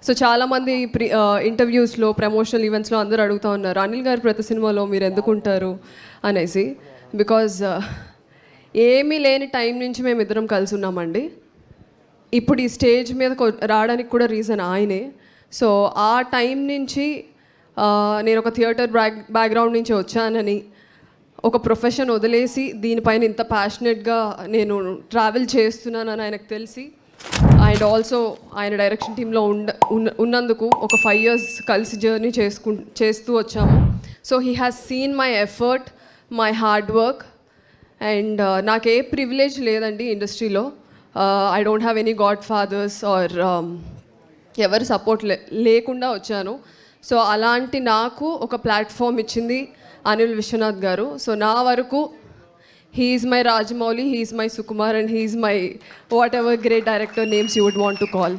So చాలామంది ఇంటర్వ్యూస్లో promotional ఈవెంట్స్లో అందరూ అడుగుతూ ఉన్నారు అనిల్ గారు ప్రతి సినిమాలో మీరు ఎందుకు ఉంటారు అనేసి. బికాజ్ ఏమీ లేని టైం నుంచి మేము ఇద్దరం కలిసి ఉన్నామండి. ఇప్పుడు ఈ స్టేజ్ మీద రావడానికి కూడా రీజన్ ఆయనే. సో ఆ టైం నుంచి నేను ఒక థియేటర్ బ్యాక్గ్రౌండ్ నుంచి వచ్చానని, ఒక ప్రొఫెషన్ వదిలేసి దీనిపైన ఇంత ప్యాషనెట్గా నేను ట్రావెల్ చేస్తున్నానని ఆయనకు తెలిసి, అండ్ ఆల్సో ఆయన డైరెక్షన్ టీంలో ఉన్నందుకు ఒక 5 years కలిసి జర్నీ చేస్తూ వచ్చాము. So he has seen my effort, my hard work. And నాకు ఏ ప్రివిలేజ్ లేదండి ఇండస్ట్రీలో. I don't have any godfathers or ఎవరి సపోర్ట్ లేకుండా వచ్చాను. సో అలాంటి నాకు ఒక ప్లాట్ఫామ్ ఇచ్చింది అనిల్ విశ్వనాథ్ గారు. సో నా వరకు he is my Rajamouli, he is my Sukumar, and he is my whatever great director names you would want to call.